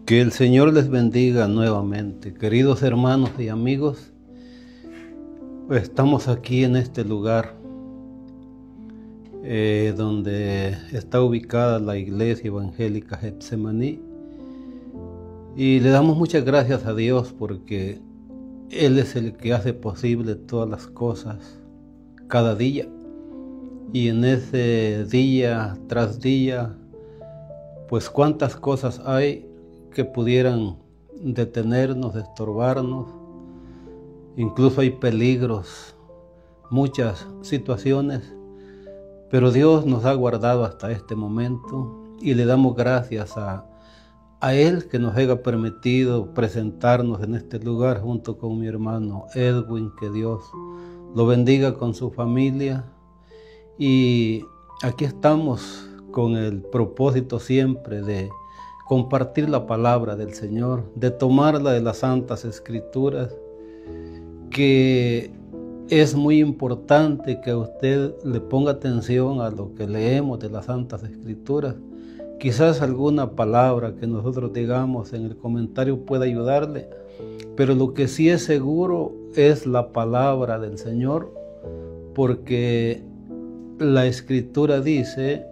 Que el Señor les bendiga nuevamente, queridos hermanos y amigos. Estamos aquí en este lugar donde está ubicada la Iglesia Evangélica Getsemaní, y le damos muchas gracias a Dios porque Él es el que hace posible todas las cosas cada día, y en ese día tras día, pues cuántas cosas hay que pudieran detenernos, estorbarnos. Incluso hay peligros, muchas situaciones, pero Dios nos ha guardado hasta este momento y le damos gracias a Él que nos haya permitido presentarnos en este lugar junto con mi hermano Edwin. Que Dios lo bendiga con su familia, y aquí estamos con el propósito siempre de compartir la palabra del Señor, de tomarla de las Santas Escrituras, que es muy importante que usted le ponga atención a lo que leemos de las Santas Escrituras. Quizás alguna palabra que nosotros digamos en el comentario pueda ayudarle, pero lo que sí es seguro es la palabra del Señor, porque la Escritura dice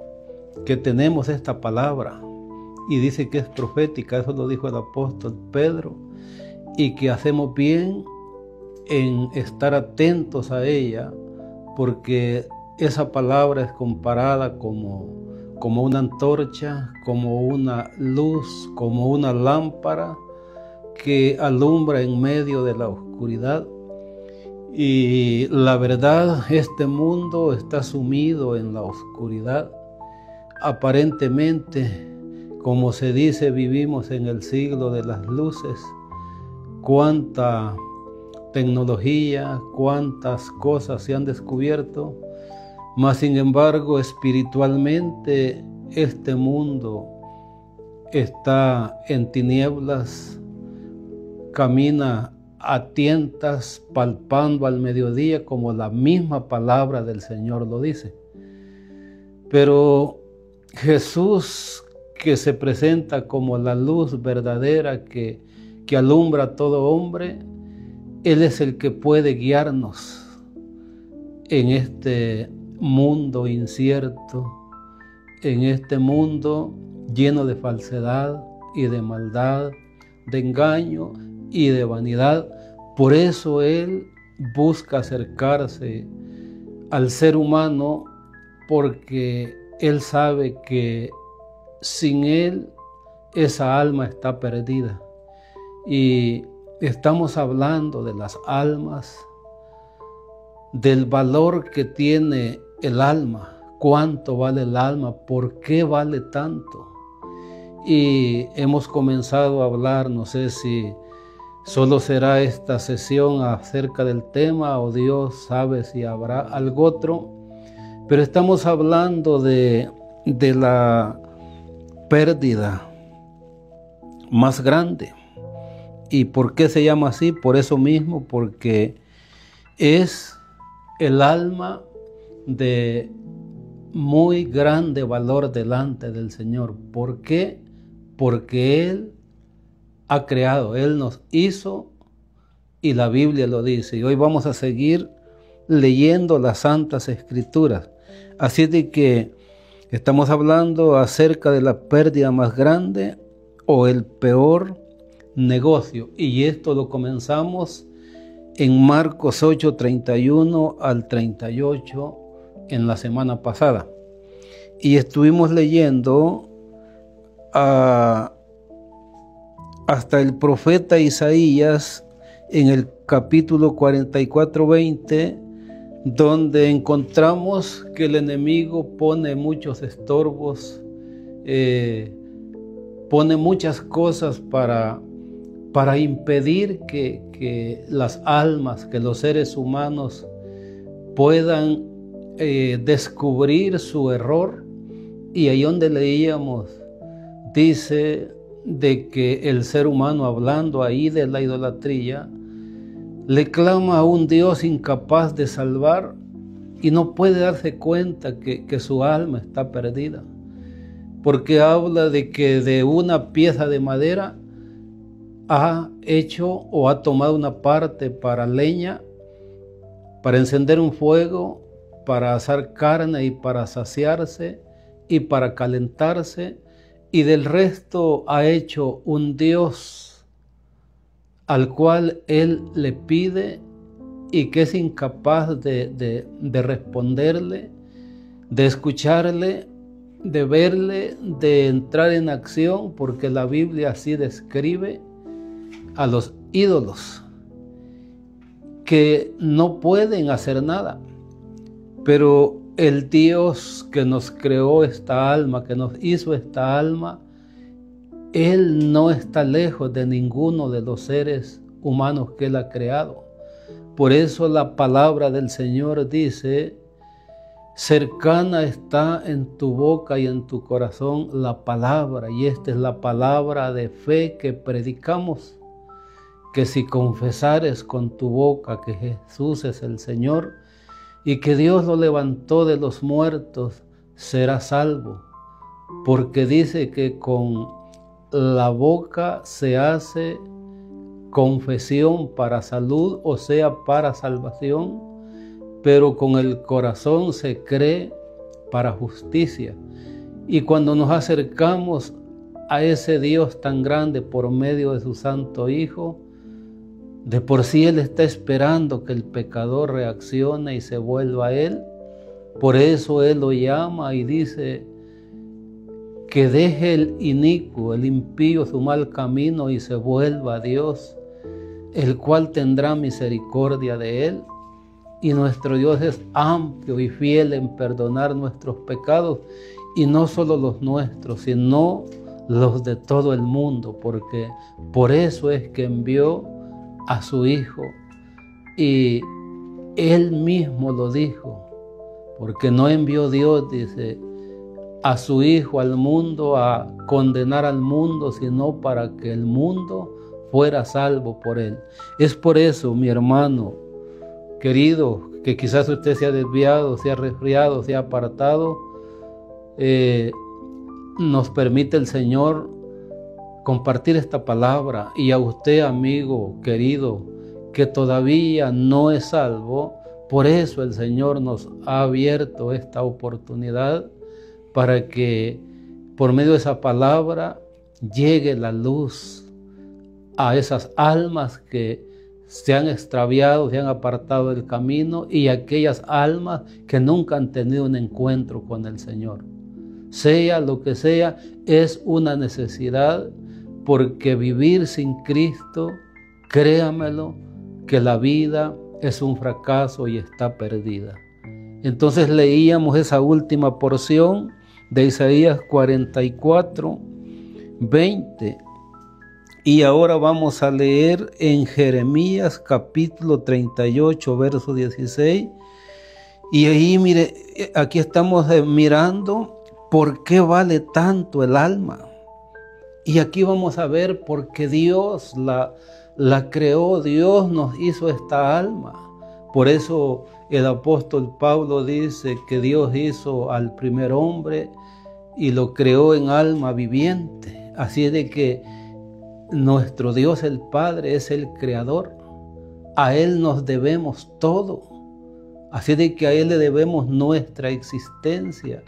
que tenemos esta palabra, y dice que es profética. Eso lo dijo el apóstol Pedro, y que hacemos bien en estar atentos a ella, porque esa palabra es comparada como una antorcha, como una luz, como una lámpara que alumbra en medio de la oscuridad. Y la verdad, este mundo está sumido en la oscuridad. Aparentemente, como se dice, vivimos en el siglo de las luces. Cuánta tecnología, cuántas cosas se han descubierto, mas sin embargo espiritualmente este mundo está en tinieblas, camina a tientas, palpando al mediodía, como la misma palabra del Señor lo dice. Pero Jesús, que se presenta como la luz verdadera que alumbra a todo hombre, Él es el que puede guiarnos en este mundo incierto, en este mundo lleno de falsedad y de maldad, de engaño y de vanidad. Por eso Él busca acercarse al ser humano, porque Él sabe que sin Él esa alma está perdida. Y estamos hablando de las almas, del valor que tiene el alma, cuánto vale el alma, por qué vale tanto. Y hemos comenzado a hablar, no sé si solo será esta sesión acerca del tema, o Dios sabe si habrá algo otro, pero estamos hablando de la pérdida más grande. ¿Y por qué se llama así? Por eso mismo, porque es el alma de muy grande valor delante del Señor. ¿Por qué? Porque Él ha creado, Él nos hizo, y la Biblia lo dice. Y hoy vamos a seguir leyendo las Santas Escrituras. Así de que estamos hablando acerca de la pérdida más grande o el peor negocio, y esto lo comenzamos en Marcos 8, 31 al 38 en la semana pasada, y estuvimos leyendo hasta el profeta Isaías en el capítulo 44, 20, donde encontramos que el enemigo pone muchos estorbos, pone muchas cosas para impedir que las almas, que los seres humanos puedan descubrir su error. Y ahí donde leíamos, dice de que el ser humano, hablando ahí de la idolatría, le clama a un Dios incapaz de salvar, y no puede darse cuenta que su alma está perdida, porque habla de que de una pieza de madera ha hecho o ha tomado una parte para leña, para encender un fuego, para asar carne y para saciarse y para calentarse, y del resto ha hecho un Dios al cual él le pide y que es incapaz de responderle, de escucharle, de verle, de entrar en acción, porque la Biblia así describe a los ídolos, que no pueden hacer nada. Pero el Dios que nos creó esta alma, que nos hizo esta alma, Él no está lejos de ninguno de los seres humanos que Él ha creado. Por eso la palabra del Señor dice: cercana está en tu boca y en tu corazón la palabra. Y esta es la palabra de fe que predicamos, que si confesares con tu boca que Jesús es el Señor y que Dios lo levantó de los muertos, serás salvo. Porque dice que con la boca se hace confesión para salud, o sea, para salvación, pero con el corazón se cree para justicia. Y cuando nos acercamos a ese Dios tan grande por medio de su Santo Hijo, de por sí Él está esperando que el pecador reaccione y se vuelva a Él. Por eso Él lo llama y dice que deje el inicuo, el impío, su mal camino y se vuelva a Dios, el cual tendrá misericordia de él. Y nuestro Dios es amplio y fiel en perdonar nuestros pecados, y no solo los nuestros, sino los de todo el mundo, porque por eso es que envió a su Hijo. Y Él mismo lo dijo, porque no envió Dios, dice, a su Hijo al mundo a condenar al mundo, sino para que el mundo fuera salvo por Él. Es por eso, mi hermano querido, que quizás usted se ha desviado, se ha resfriado, se ha apartado, nos permite el Señor compartir esta palabra. Y a usted, amigo querido, que todavía no es salvo, por eso el Señor nos ha abierto esta oportunidad, para que por medio de esa palabra llegue la luz a esas almas que se han extraviado, se han apartado del camino, y aquellas almas que nunca han tenido un encuentro con el Señor. Sea lo que sea, es una necesidad, porque vivir sin Cristo, créamelo, que la vida es un fracaso y está perdida. Entonces leíamos esa última porción de Isaías 44, 20. Y ahora vamos a leer en Jeremías capítulo 38, verso 16. Y ahí, mire, aquí estamos mirando por qué vale tanto el alma. Y aquí vamos a ver por qué Dios la creó, Dios nos hizo esta alma. Por eso el apóstol Pablo dice que Dios hizo al primer hombre y lo creó en alma viviente. Así es de que nuestro Dios el Padre es el creador. A Él nos debemos todo. Así es de que a Él le debemos nuestra existencia.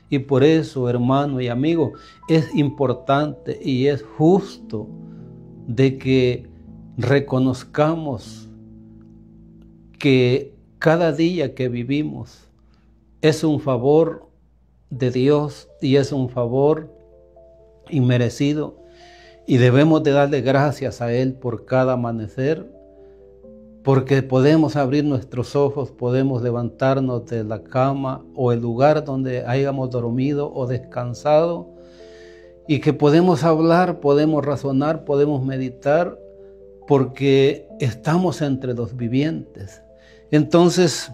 Y por eso, hermano y amigo, es importante y es justo de que reconozcamos que cada día que vivimos es un favor de Dios y es un favor inmerecido, y debemos de darle gracias a Él por cada amanecer, porque podemos abrir nuestros ojos, podemos levantarnos de la cama o el lugar donde hayamos dormido o descansado, y que podemos hablar, podemos razonar, podemos meditar, porque estamos entre los vivientes. Entonces,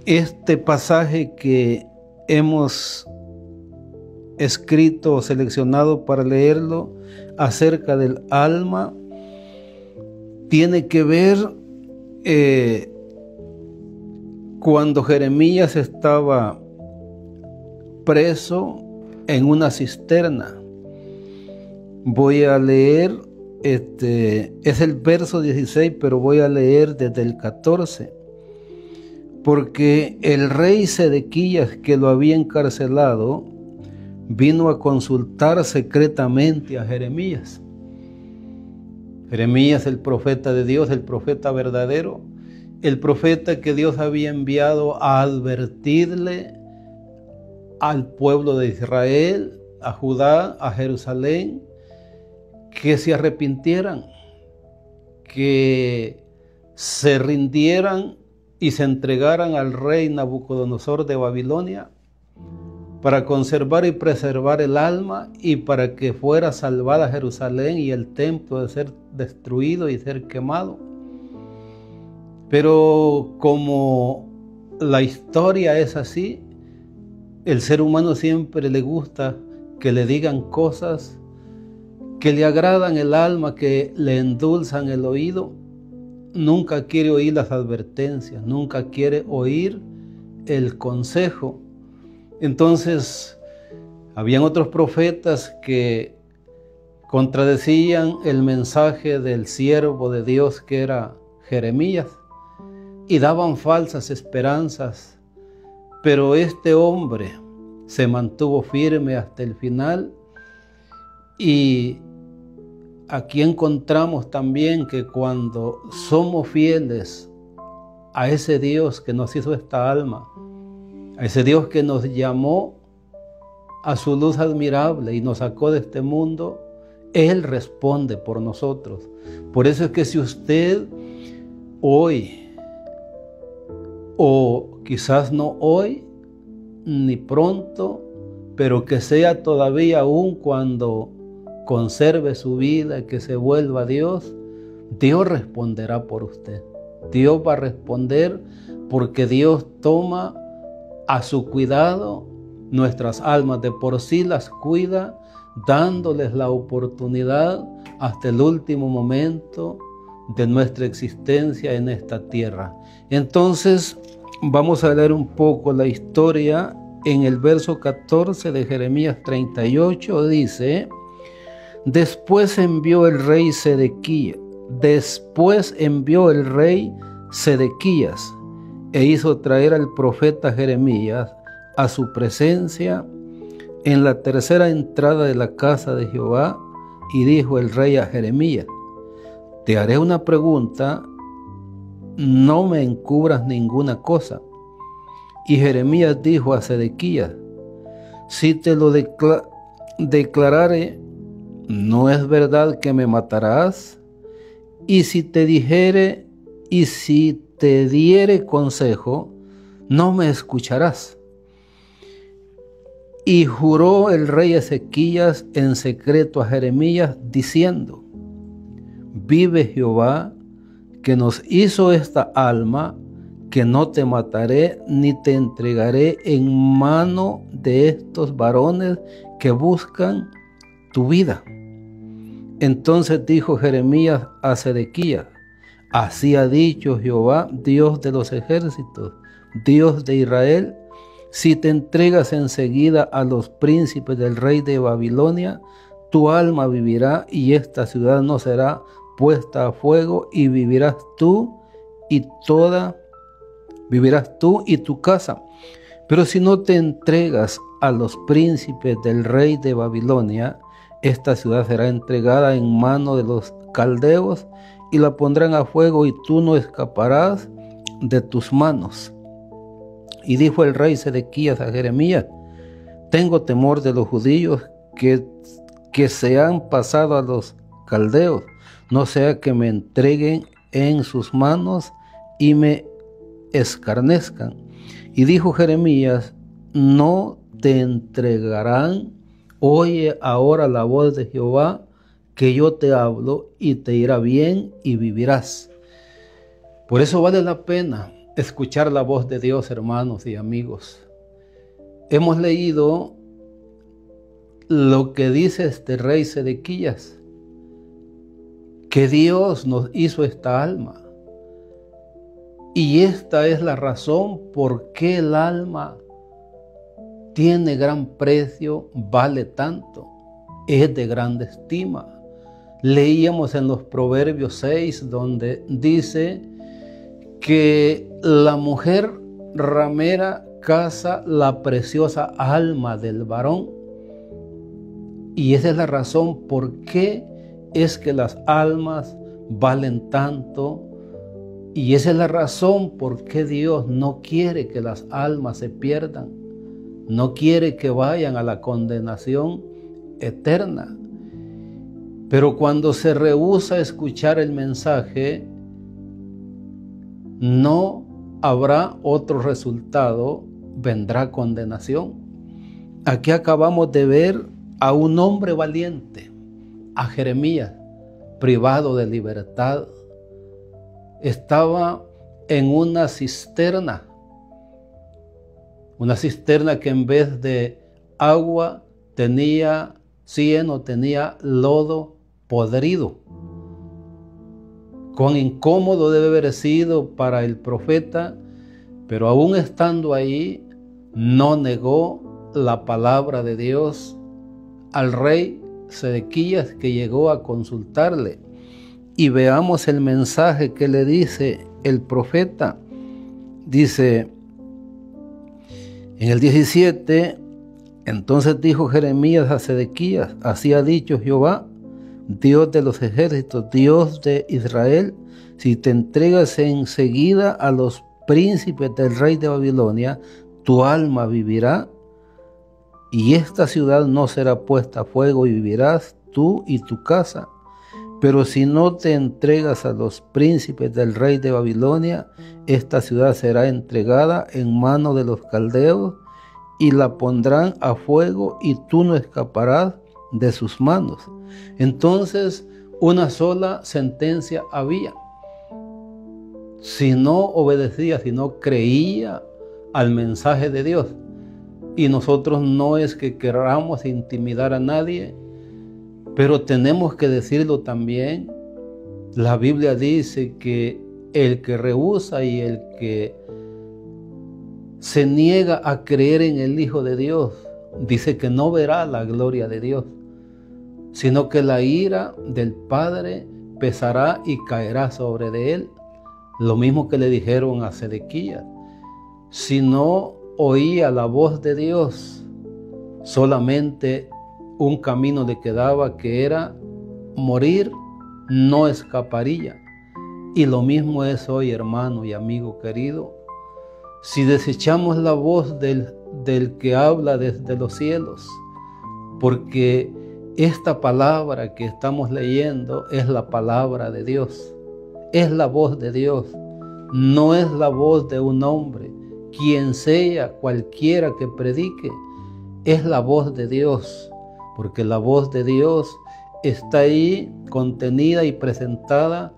este pasaje que hemos escrito o seleccionado para leerlo acerca del alma tiene que ver cuando Jeremías estaba preso en una cisterna. Voy a leer es el verso 16, pero voy a leer desde el 14. Porque el rey Sedequías, que lo había encarcelado, vino a consultar secretamente a Jeremías. Jeremías, el profeta de Dios, el profeta verdadero, el profeta que Dios había enviado a advertirle al pueblo de Israel, a Judá, a Jerusalén, que se arrepintieran, que se rindieran y se entregaran al rey Nabucodonosor de Babilonia para conservar y preservar el alma y para que fuera salvada Jerusalén y el templo de ser destruido y ser quemado. Pero como la historia es así, el ser humano siempre le gusta que le digan cosas que le agradan el alma, que le endulzan el oído. Nunca quiere oír las advertencias, nunca quiere oír el consejo. Entonces, habían otros profetas que contradecían el mensaje del siervo de Dios que era Jeremías y daban falsas esperanzas, pero este hombre se mantuvo firme hasta el final. Y aquí encontramos también que cuando somos fieles a ese Dios que nos hizo esta alma, a ese Dios que nos llamó a su luz admirable y nos sacó de este mundo, Él responde por nosotros. Por eso es que si usted hoy, o quizás no hoy, ni pronto, pero que sea todavía aún cuando conserve su vida, que se vuelva a Dios, Dios responderá por usted. Dios va a responder porque Dios toma a su cuidado nuestras almas, de por sí las cuida, dándoles la oportunidad hasta el último momento de nuestra existencia en esta tierra. Entonces, vamos a leer un poco la historia. En el verso 14 de Jeremías 38 dice: Después envió el rey Sedequías e hizo traer al profeta Jeremías a su presencia en la tercera entrada de la casa de Jehová, y dijo el rey a Jeremías: Te haré una pregunta, no me encubras ninguna cosa. Y Jeremías dijo a Sedequías: Si te lo declarare, ¿no es verdad que me matarás? Y si te diere consejo, no me escucharás. Y juró el rey Ezequías en secreto a Jeremías, diciendo: Vive Jehová, que nos hizo esta alma, que no te mataré ni te entregaré en mano de estos varones que buscan tu vida. Entonces dijo Jeremías a Sedequías: Así ha dicho Jehová, Dios de los ejércitos, Dios de Israel: Si te entregas enseguida a los príncipes del rey de Babilonia, tu alma vivirá y esta ciudad no será puesta a fuego, y vivirás tú y tu casa. Pero si no te entregas a los príncipes del rey de Babilonia, esta ciudad será entregada en mano de los caldeos y la pondrán a fuego, y tú no escaparás de tus manos. Y dijo el rey Sedequías a Jeremías: Tengo temor de los judíos que se han pasado a los caldeos, no sea que me entreguen en sus manos y me escarnezcan. Y dijo Jeremías: No te entregarán. Oye ahora la voz de Jehová, que yo te hablo, y te irá bien y vivirás. Por eso vale la pena escuchar la voz de Dios, hermanos y amigos. Hemos leído lo que dice este rey Sedequías, que Dios nos hizo esta alma. Y esta es la razón por qué el alma tiene gran precio, vale tanto, es de grande estima. Leíamos en los Proverbios 6, donde dice que la mujer ramera caza la preciosa alma del varón. Y esa es la razón por qué es que las almas valen tanto. Y esa es la razón por qué Dios no quiere que las almas se pierdan. No quiere que vayan a la condenación eterna. Pero cuando se rehúsa a escuchar el mensaje, no habrá otro resultado, vendrá condenación. Aquí acabamos de ver a un hombre valiente, a Jeremías, privado de libertad. Estaba en una cisterna que en vez de agua tenía cieno, tenía lodo podrido. Cuán incómodo debe haber sido para el profeta, pero aún estando ahí, no negó la palabra de Dios al rey Sedequías, que llegó a consultarle. Y veamos el mensaje que le dice el profeta. Dice en el 17, entonces dijo Jeremías a Sedequías: así ha dicho Jehová, Dios de los ejércitos, Dios de Israel, si te entregas enseguida a los príncipes del rey de Babilonia, tu alma vivirá, y esta ciudad no será puesta a fuego, y vivirás tú y tu casa. Pero si no te entregas a los príncipes del rey de Babilonia, esta ciudad será entregada en mano de los caldeos, y la pondrán a fuego, y tú no escaparás de sus manos. Entonces, una sola sentencia había. Si no obedecía, si no creía al mensaje de Dios. Y nosotros no es que queramos intimidar a nadie, pero tenemos que decirlo también. La Biblia dice que el que rehúsa y el que se niega a creer en el Hijo de Dios, dice que no verá la gloria de Dios, sino que la ira del Padre pesará y caerá sobre de él. Lo mismo que le dijeron a Sedequías: si no oía la voz de Dios, solamente un camino le quedaba, que era morir, no escaparía. Y lo mismo es hoy, hermano y amigo querido. Si desechamos la voz del que habla desde los cielos, porque esta palabra que estamos leyendo es la palabra de Dios, es la voz de Dios, no es la voz de un hombre. Quien sea, cualquiera que predique, es la voz de Dios, porque la voz de Dios está ahí contenida y presentada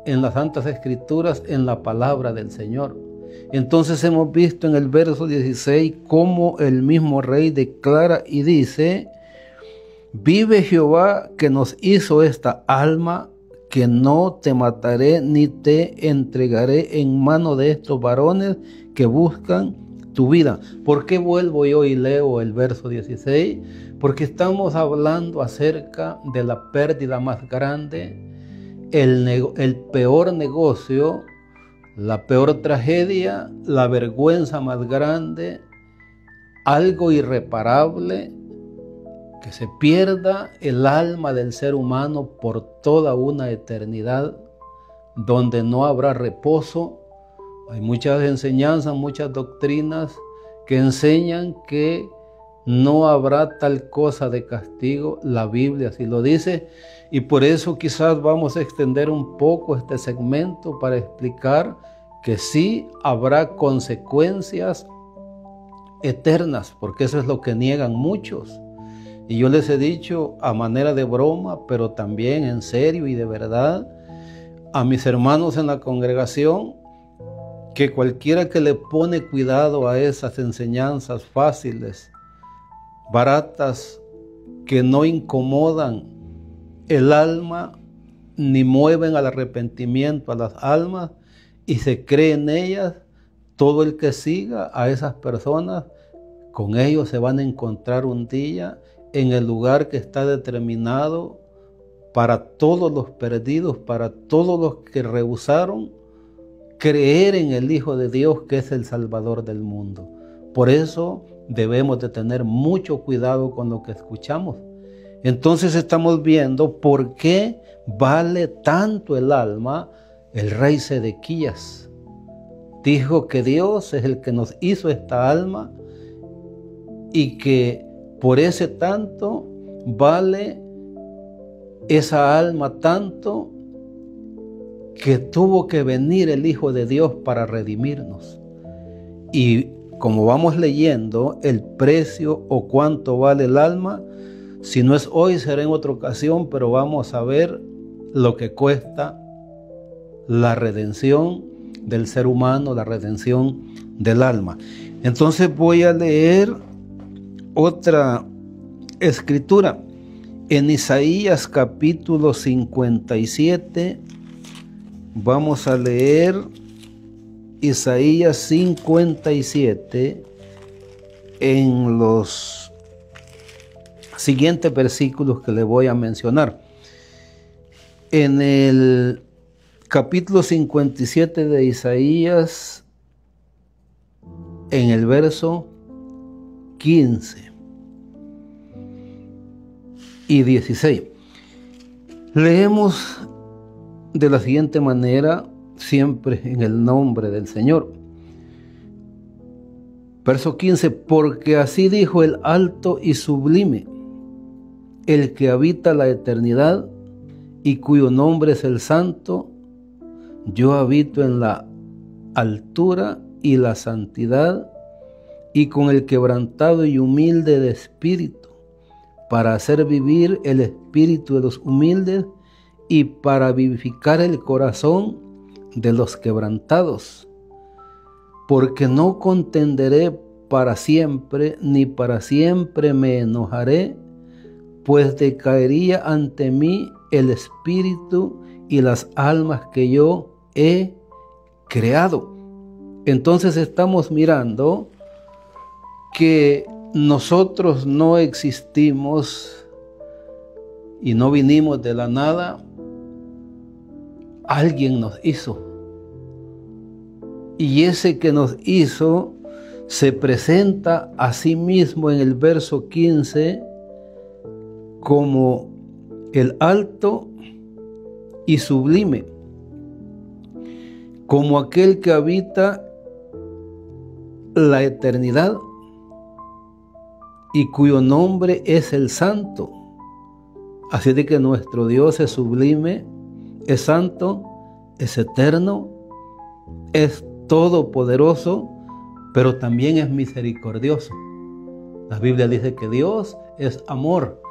en las Santas Escrituras, en la palabra del Señor. Entonces hemos visto en el verso 16 cómo el mismo rey declara y dice: vive Jehová que nos hizo esta alma, que no te mataré ni te entregaré en mano de estos varones que buscan tu vida. ¿Por qué vuelvo yo y leo el verso 16? Porque estamos hablando acerca de la pérdida más grande, el peor negocio, la peor tragedia, la vergüenza más grande, algo irreparable, que se pierda el alma del ser humano por toda una eternidad, donde no habrá reposo. Hay muchas enseñanzas, muchas doctrinas que enseñan que no habrá tal cosa de castigo. La Biblia así lo dice, y por eso quizás vamos a extender un poco este segmento para explicar que sí habrá consecuencias eternas, porque eso es lo que niegan muchos. Y yo les he dicho a manera de broma, pero también en serio y de verdad, a mis hermanos en la congregación, que cualquiera que le pone cuidado a esas enseñanzas fáciles, baratas, que no incomodan el alma, ni mueven al arrepentimiento a las almas, y se cree en ellas, todo el que siga a esas personas, con ellos se van a encontrar un día en el lugar que está determinado para todos los perdidos, para todos los que rehusaron creer en el Hijo de Dios, que es el Salvador del mundo. Por eso debemos de tener mucho cuidado con lo que escuchamos. Entonces estamos viendo por qué vale tanto el alma. El rey Sedequías dijo que Dios es el que nos hizo esta alma y que por ese tanto vale esa alma tanto que tuvo que venir el Hijo de Dios para redimirnos. Y como vamos leyendo el precio o cuánto vale el alma, si no es hoy será en otra ocasión, pero vamos a ver lo que cuesta la redención del ser humano, la redención del alma. Entonces voy a leer otra escritura en Isaías capítulo 57. Vamos a leer Isaías 57 en los siguientes versículos que le voy a mencionar. En el capítulo 57 de Isaías, en el verso 15 y 16, leemos de la siguiente manera, siempre en el nombre del Señor. Verso 15, porque así dijo el alto y sublime, el que habita la eternidad y cuyo nombre es el Santo. Yo habito en la altura y la santidad, y con el quebrantado y humilde de espíritu, para hacer vivir el espíritu de los humildes y para vivificar el corazón de los quebrantados. Porque no contenderé para siempre, ni para siempre me enojaré, pues decaería ante mí el espíritu y las almas que yo he creado. Entonces estamos mirando que nosotros no existimos y no vinimos de la nada. Alguien nos hizo. Y ese que nos hizo se presenta a sí mismo en el verso 15 como el alto y sublime, como aquel que habita la eternidad y cuyo nombre es el Santo. Así de que nuestro Dios es sublime, es santo, es eterno, es todopoderoso, pero también es misericordioso. La Biblia dice que Dios es amor,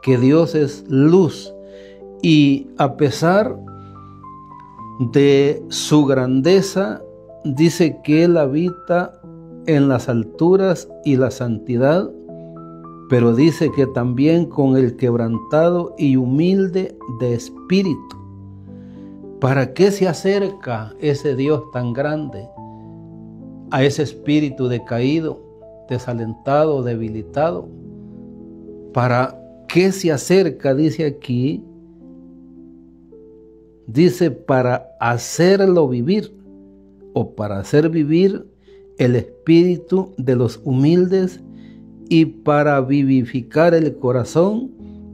que Dios es luz, y a pesar de su grandeza, dice que Él habita en las alturas y la santidad, pero dice que también con el quebrantado y humilde de espíritu. ¿Para qué se acerca ese Dios tan grande a ese espíritu decaído, desalentado, debilitado? ¿Para qué se acerca? Dice aquí, dice para hacerlo vivir, o para hacer vivir el espíritu de los humildes y para vivificar el corazón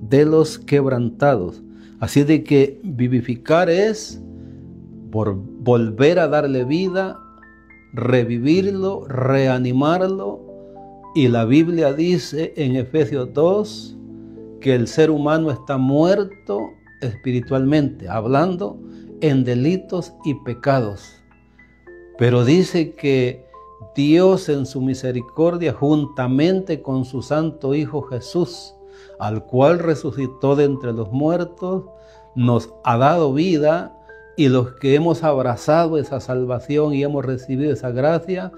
de los quebrantados. Así de que vivificar es por volver a darle vida, revivirlo, reanimarlo. Y la Biblia dice en Efesios 2 que el ser humano está muerto espiritualmente, hablando en delitos y pecados. Pero dice que Dios en su misericordia, juntamente con su santo Hijo Jesús, al cual resucitó de entre los muertos, nos ha dado vida, y los que hemos abrazado esa salvación y hemos recibido esa gracia,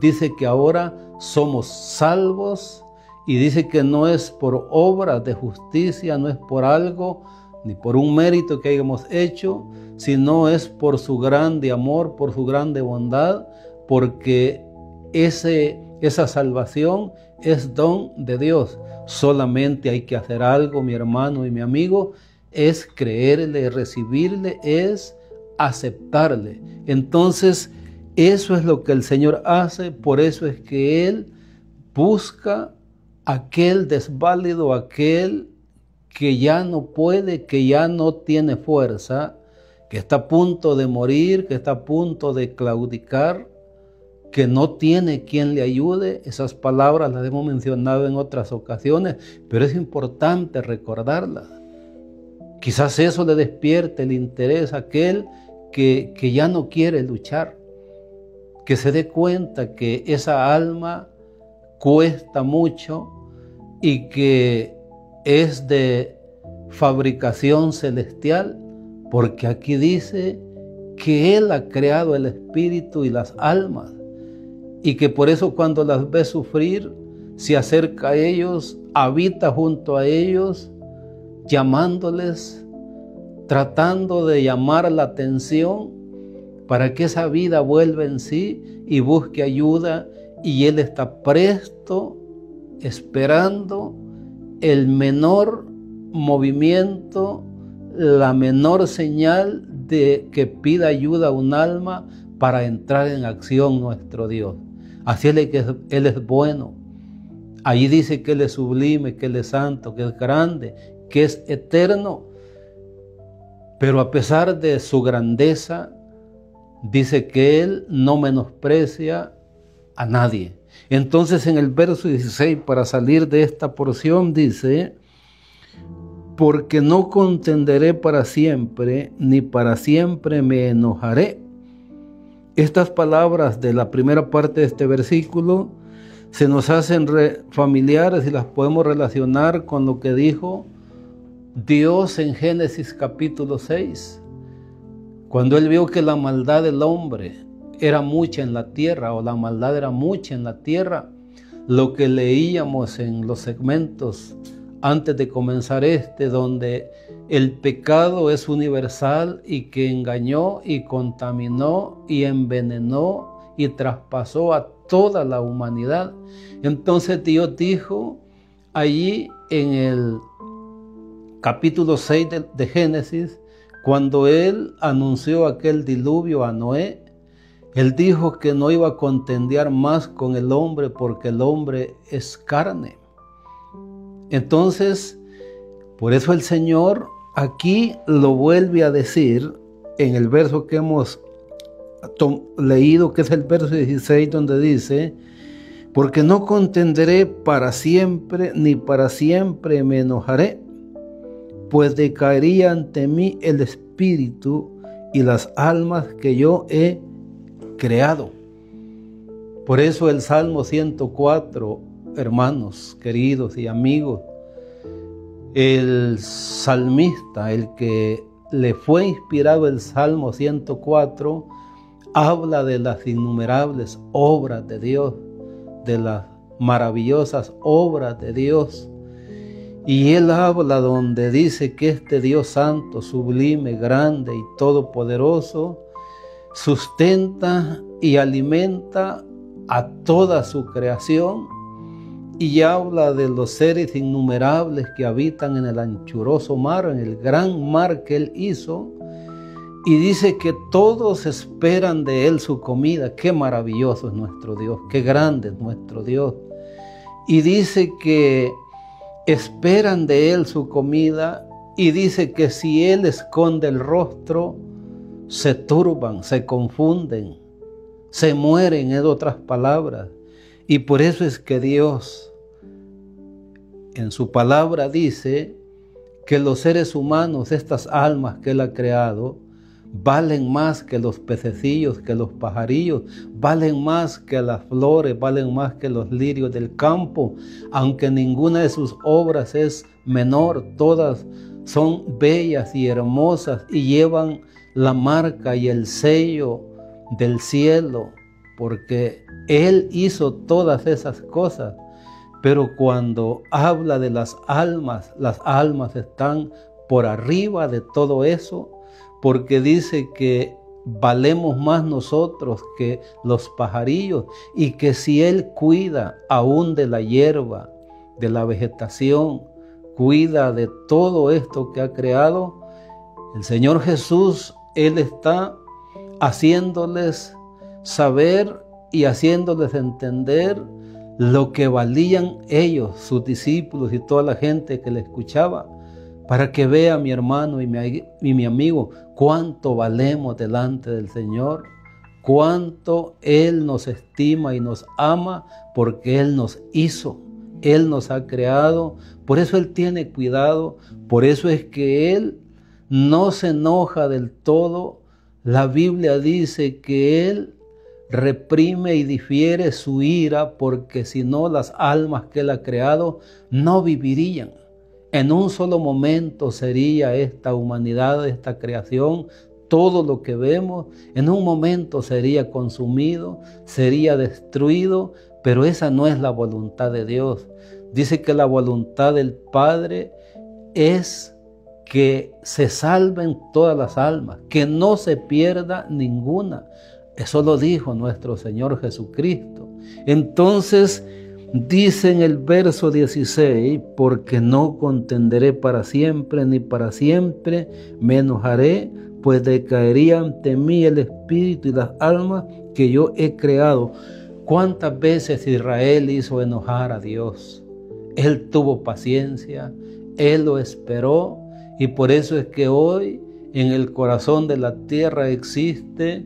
dice que ahora somos salvos, y dice que no es por obras de justicia, no es por algo, ni por un mérito que hayamos hecho, sino es por su grande amor, por su grande bondad, porque esa salvación es don de Dios. Solamente hay que hacer algo, mi hermano y mi amigo, es creerle, recibirle, es aceptarle. Entonces, eso es lo que el Señor hace, por eso es que Él busca aquel desválido, aquel que ya no puede, que ya no tiene fuerza, que está a punto de morir, que está a punto de claudicar, que no tiene quien le ayude. Esas palabras las hemos mencionado en otras ocasiones, pero es importante recordarlas. Quizás eso le despierte el interés a aquel que ya no quiere luchar, que se dé cuenta que esa alma cuesta mucho y que es de fabricación celestial, porque aquí dice que Él ha creado el espíritu y las almas, y que por eso cuando las ve sufrir, se acerca a ellos, habita junto a ellos, llamándoles, tratando de llamar la atención para que esa vida vuelva en sí y busque ayuda, y Él está presto, esperando el menor movimiento, la menor señal de que pida ayuda a un alma para entrar en acción nuestro Dios. Así es que Él es bueno. Allí dice que Él es sublime, que Él es santo, que es grande, que es eterno. Pero a pesar de su grandeza, dice que Él no menosprecia a nadie. Entonces en el verso 16, para salir de esta porción, dice: porque no contenderé para siempre, ni para siempre me enojaré. Estas palabras de la primera parte de este versículo se nos hacen familiares y las podemos relacionar con lo que dijo Dios en Génesis capítulo 6. Cuando Él vio que la maldad del hombre era mucha en la tierra, o la maldad era mucha en la tierra, lo que leíamos en los segmentos antes de comenzar donde el pecado es universal y que engañó y contaminó y envenenó y traspasó a toda la humanidad. Entonces Dios dijo allí en el capítulo 6 de Génesis, cuando Él anunció aquel diluvio a Noé, Él dijo que no iba a contendiar más con el hombre porque el hombre es carne. Entonces, por eso el Señor aquí lo vuelve a decir en el verso que hemos leído, que es el verso 16, donde dice: porque no contenderé para siempre, ni para siempre me enojaré, pues decaería ante mí el espíritu y las almas que yo he creado. Por eso el Salmo 104, hermanos queridos y amigos, el salmista, el que le fue inspirado el Salmo 104, habla de las innumerables obras de Dios, de las maravillosas obras de Dios. Y él habla donde dice que este Dios santo, sublime, grande y todopoderoso, sustenta y alimenta a toda su creación, y habla de los seres innumerables que habitan en el anchuroso mar, en el gran mar que Él hizo, y dice que todos esperan de Él su comida. Qué maravilloso es nuestro Dios, qué grande es nuestro Dios. Y dice que esperan de Él su comida, y dice que si Él esconde el rostro, se turban, se confunden, se mueren, en otras palabras. Y por eso es que Dios en su palabra dice que los seres humanos, estas almas que Él ha creado, valen más que los pececillos, que los pajarillos, valen más que las flores, valen más que los lirios del campo, aunque ninguna de sus obras es menor, todas son bellas y hermosas y llevan la marca y el sello del cielo, porque Él hizo todas esas cosas. Pero cuando habla de las almas están por arriba de todo eso, porque dice que valemos más nosotros que los pajarillos, y que si Él cuida aún de la hierba, de la vegetación, cuida de todo esto que ha creado. El Señor Jesús, Él está haciéndoles saber y haciéndoles entender lo que valían ellos, sus discípulos y toda la gente que le escuchaba, para que vea mi hermano y mi amigo cuánto valemos delante del Señor, cuánto Él nos estima y nos ama, porque Él nos hizo, Él nos ha creado. Por eso Él tiene cuidado, por eso es que Él no se enoja del todo. La Biblia dice que Él reprime y difiere su ira, porque si no, las almas que Él ha creado no vivirían. En un solo momento sería esta humanidad, esta creación, todo lo que vemos, en un momento sería consumido, sería destruido, pero esa no es la voluntad de Dios. Dice que la voluntad del Padre es que se salven todas las almas, que no se pierda ninguna. Eso lo dijo nuestro Señor Jesucristo. Entonces dice en el verso 16, porque no contenderé para siempre, ni para siempre me enojaré, pues decaería ante mí el espíritu y las almas que yo he creado. ¿Cuántas veces Israel hizo enojar a Dios? Él tuvo paciencia, Él lo esperó, y por eso es que hoy en el corazón de la tierra existe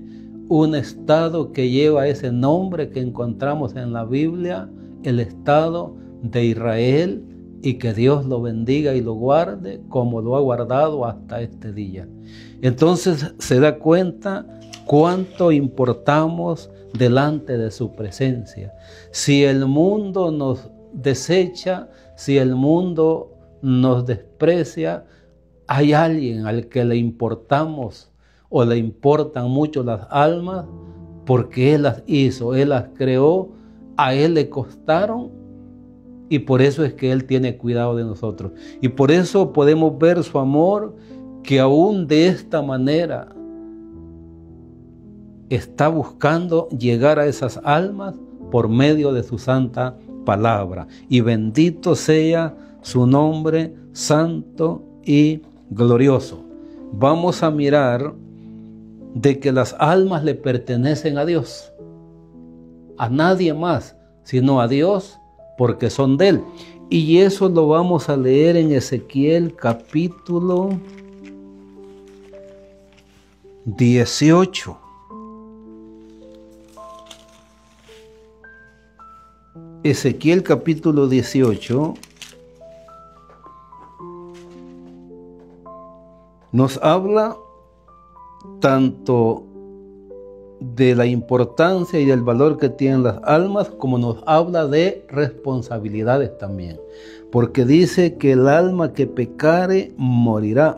un estado que lleva ese nombre que encontramos en la Biblia, el estado de Israel, y que Dios lo bendiga y lo guarde como lo ha guardado hasta este día. Entonces se da cuenta cuánto importamos delante de su presencia. Si el mundo nos desecha, si el mundo nos desprecia, hay alguien al que le importamos o le importan mucho las almas, porque Él las hizo, Él las creó, a Él le costaron, y por eso es que Él tiene cuidado de nosotros. Y por eso podemos ver su amor, que aún de esta manera está buscando llegar a esas almas por medio de su santa palabra. Y bendito sea su nombre santo y glorioso. Vamos a mirar de que las almas le pertenecen a Dios, a nadie más, sino a Dios, porque son de Él. Y eso lo vamos a leer en Ezequiel capítulo 18. Ezequiel capítulo 18 nos habla tanto de la importancia y del valor que tienen las almas, como nos habla de responsabilidades también, porque dice que el alma que pecare morirá.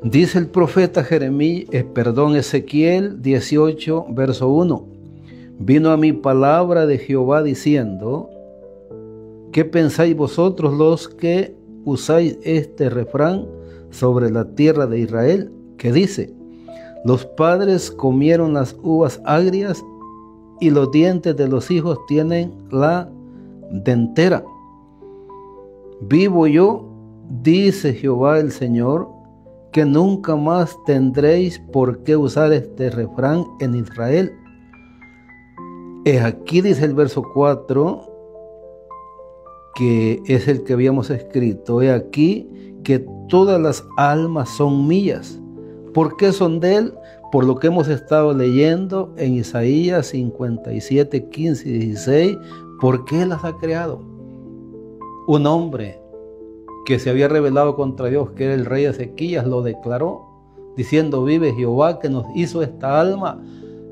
Dice el profeta Ezequiel 18, verso 1. Vino a mí palabra de Jehová diciendo, ¿qué pensáis vosotros los que usáis este refrán sobre la tierra de Israel? Que dice, los padres comieron las uvas agrias y los dientes de los hijos tienen la dentera. Vivo yo, dice Jehová el Señor, que nunca más tendréis por qué usar este refrán en Israel. Aquí dice el verso 4, que es el que habíamos escrito, he aquí que todas las almas son mías. ¿Por qué son de Él? Por lo que hemos estado leyendo en Isaías 57, 15 y 16, porque Él las ha creado. Un hombre que se había rebelado contra Dios, que era el rey Ezequías, lo declaró, diciendo, vive Jehová que nos hizo esta alma,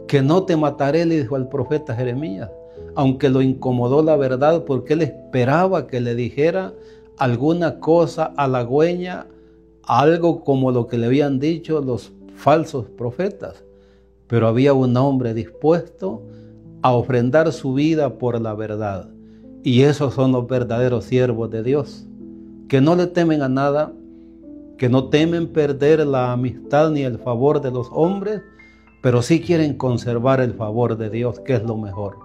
que no te mataré, le dijo al profeta Jeremías, aunque lo incomodó la verdad, porque él esperaba que le dijera alguna cosa halagüeña, algo como lo que le habían dicho los falsos profetas. Pero había un hombre dispuesto a ofrendar su vida por la verdad. Y esos son los verdaderos siervos de Dios, que no le temen a nada, que no temen perder la amistad ni el favor de los hombres, pero sí quieren conservar el favor de Dios, que es lo mejor.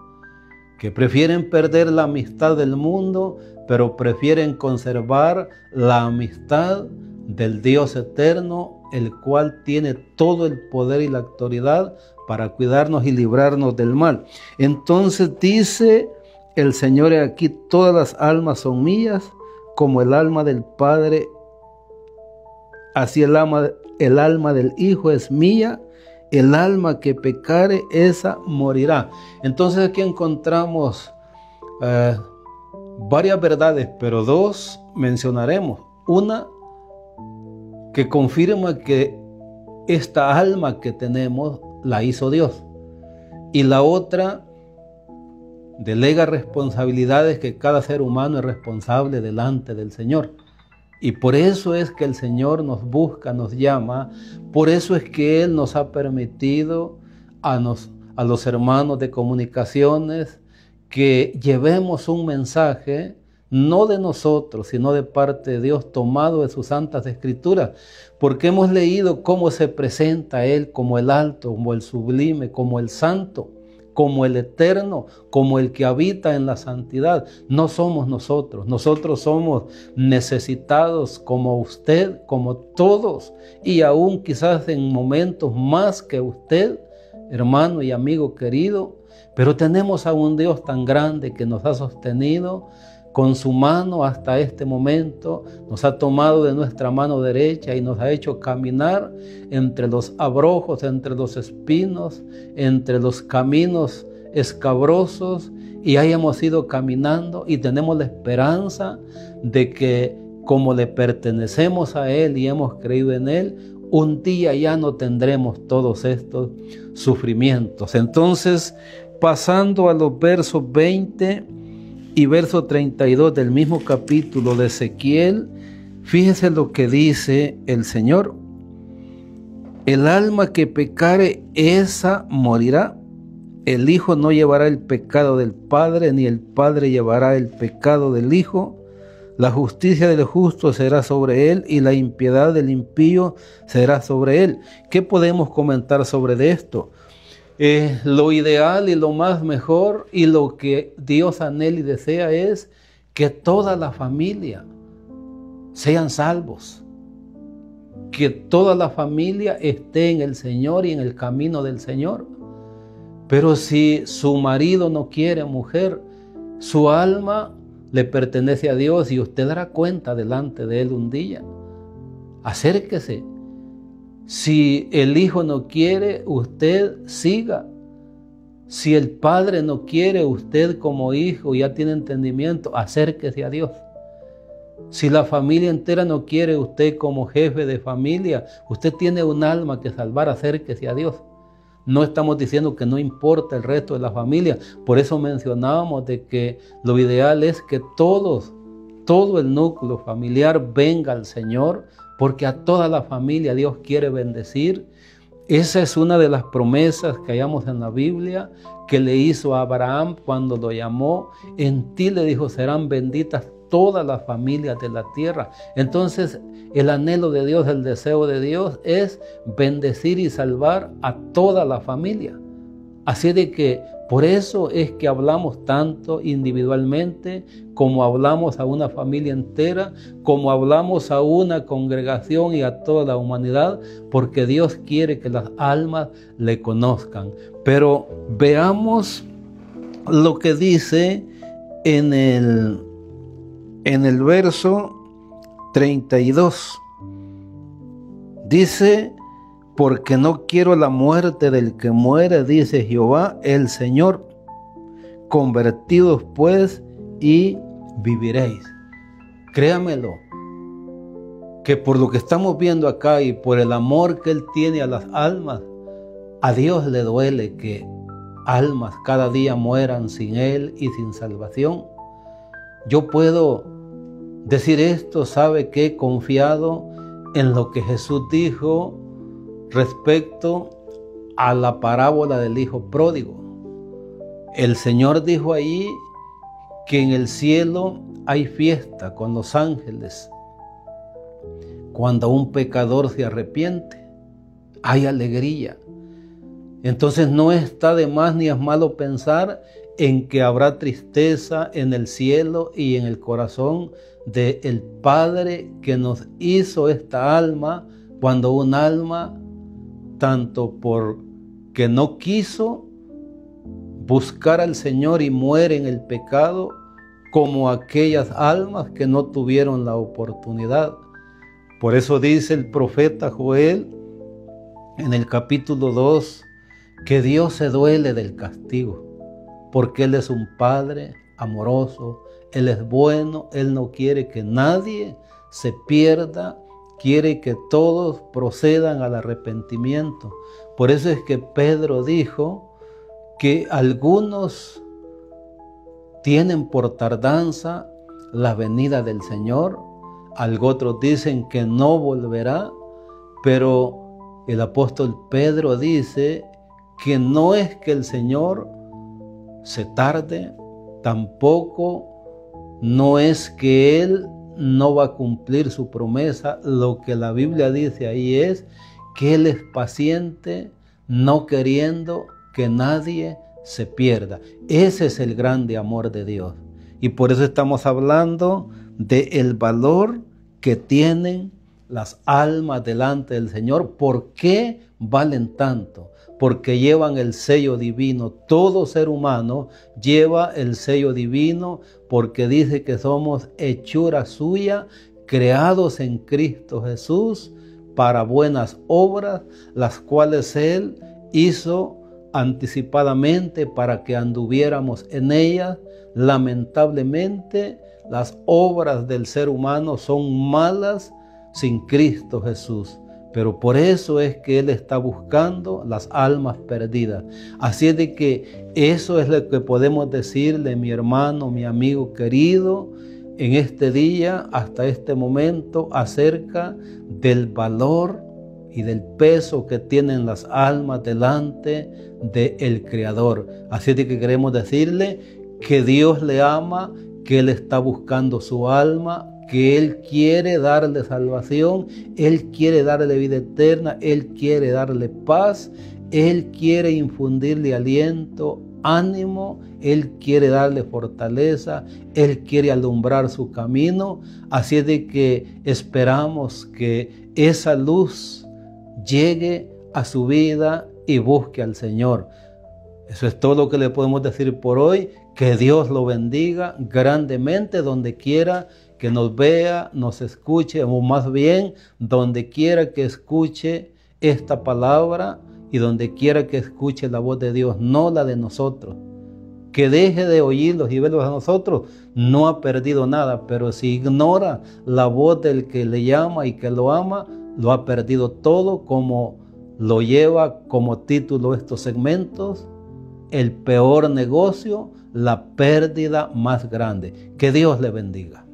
que prefieren perder la amistad del mundo, pero prefieren conservar la amistad del Dios eterno, el cual tiene todo el poder y la autoridad para cuidarnos y librarnos del mal. Entonces dice el Señor aquí: todas las almas son mías, como el alma del Padre, así el alma del Hijo es mía. El alma que pecare, esa morirá. Entonces aquí encontramos varias verdades, pero dos mencionaremos. Una que confirma que esta alma que tenemos la hizo Dios, y la otra delega responsabilidades que cada ser humano es responsable delante del Señor. Y por eso es que el Señor nos busca, nos llama. Por eso es que Él nos ha permitido a los hermanos de comunicaciones que llevemos un mensaje, no de nosotros, sino de parte de Dios, tomado de sus santas escrituras, porque hemos leído cómo se presenta Él como el alto, como el sublime, como el santo, como el eterno, como el que habita en la santidad. No somos nosotros. Nosotros somos necesitados como usted, como todos, y aún quizás en momentos más que usted, hermano y amigo querido, pero tenemos a un Dios tan grande que nos ha sostenido con su mano hasta este momento, nos ha tomado de nuestra mano derecha y nos ha hecho caminar entre los abrojos, entre los espinos, entre los caminos escabrosos, y ahí hemos ido caminando y tenemos la esperanza de que, como le pertenecemos a Él y hemos creído en Él, un día ya no tendremos todos estos sufrimientos. Entonces, pasando a los versos 20 y verso 32 del mismo capítulo de Ezequiel, fíjese lo que dice el Señor: el alma que pecare, esa morirá. El Hijo no llevará el pecado del Padre, ni el Padre llevará el pecado del Hijo. La justicia del justo será sobre él, y la impiedad del impío será sobre él. ¿Qué podemos comentar sobre esto? Lo ideal y lo más mejor y lo que Dios anhela y desea es que toda la familia sean salvos, que toda la familia esté en el Señor y en el camino del Señor. Pero si su marido no quiere, mujer, su alma le pertenece a Dios y usted dará cuenta delante de Él un día. Acérquese. Si el hijo no quiere, usted siga. Si el padre no quiere, usted como hijo ya tiene entendimiento, acérquese a Dios. Si la familia entera no quiere, usted como jefe de familia, usted tiene un alma que salvar, acérquese a Dios. No estamos diciendo que no importa el resto de la familia. Por eso mencionábamos de que lo ideal es que todo el núcleo familiar venga al Señor, porque a toda la familia Dios quiere bendecir. Esa es una de las promesas que hallamos en la Biblia, que le hizo a Abraham cuando lo llamó. En ti, le dijo, serán benditas todas las familias de la tierra. Entonces, el anhelo de Dios, el deseo de Dios es bendecir y salvar a toda la familia. Así de que por eso es que hablamos tanto individualmente, como hablamos a una familia entera, como hablamos a una congregación y a toda la humanidad, porque Dios quiere que las almas le conozcan. Pero veamos lo que dice en el verso 32. Dice: porque no quiero la muerte del que muere, dice Jehová el Señor. Convertidos pues y viviréis. Créamelo, que por lo que estamos viendo acá y por el amor que Él tiene a las almas, a Dios le duele que almas cada día mueran sin Él y sin salvación. Yo puedo decir esto, ¿sabe qué? Confiado en lo que Jesús dijo respecto a la parábola del hijo pródigo. El Señor dijo ahí que en el cielo hay fiesta con los ángeles. Cuando un pecador se arrepiente, hay alegría. Entonces no está de más ni es malo pensar en que habrá tristeza en el cielo y en el corazón del Padre que nos hizo esta alma, cuando un alma, tanto porque no quiso buscar al Señor y muere en el pecado, como aquellas almas que no tuvieron la oportunidad. Por eso dice el profeta Joel en el capítulo 2, que Dios se duele del castigo, porque Él es un Padre amoroso, Él es bueno, Él no quiere que nadie se pierda, quiere que todos procedan al arrepentimiento. Por eso es que Pedro dijo que algunos tienen por tardanza la venida del Señor, otros dicen que no volverá, pero el apóstol Pedro dice que no es que el Señor se tarde, tampoco no es que Él no va a cumplir su promesa. Lo que la Biblia dice ahí es que Él es paciente, no queriendo que nadie se pierda. Ese es el grande amor de Dios. Y por eso estamos hablando del valor que tienen las almas delante del Señor. ¿Por qué valen tanto? Porque llevan el sello divino. Todo ser humano lleva el sello divino, porque dice que somos hechura suya, creados en Cristo Jesús para buenas obras, las cuales Él hizo anticipadamente para que anduviéramos en ellas. Lamentablemente, las obras del ser humano son malas sin Cristo Jesús. Pero por eso es que Él está buscando las almas perdidas. Así es de que eso es lo que podemos decirle, mi hermano, mi amigo querido, en este día, hasta este momento, acerca del valor y del peso que tienen las almas delante del Creador. Así es de que queremos decirle que Dios le ama, que Él está buscando su alma, que Él quiere darle salvación, Él quiere darle vida eterna, Él quiere darle paz, Él quiere infundirle aliento, ánimo, Él quiere darle fortaleza, Él quiere alumbrar su camino. Así es de que esperamos que esa luz llegue a su vida y busque al Señor. Eso es todo lo que le podemos decir por hoy. Que Dios lo bendiga grandemente donde quiera que nos vea, nos escuche, o más bien donde quiera que escuche esta palabra y donde quiera que escuche la voz de Dios, no la de nosotros. Que deje de oírlos y verlos a nosotros, no ha perdido nada, pero si ignora la voz del que le llama y que lo ama, lo ha perdido todo, como lo lleva como título estos segmentos: el peor negocio, la pérdida más grande. Que Dios le bendiga.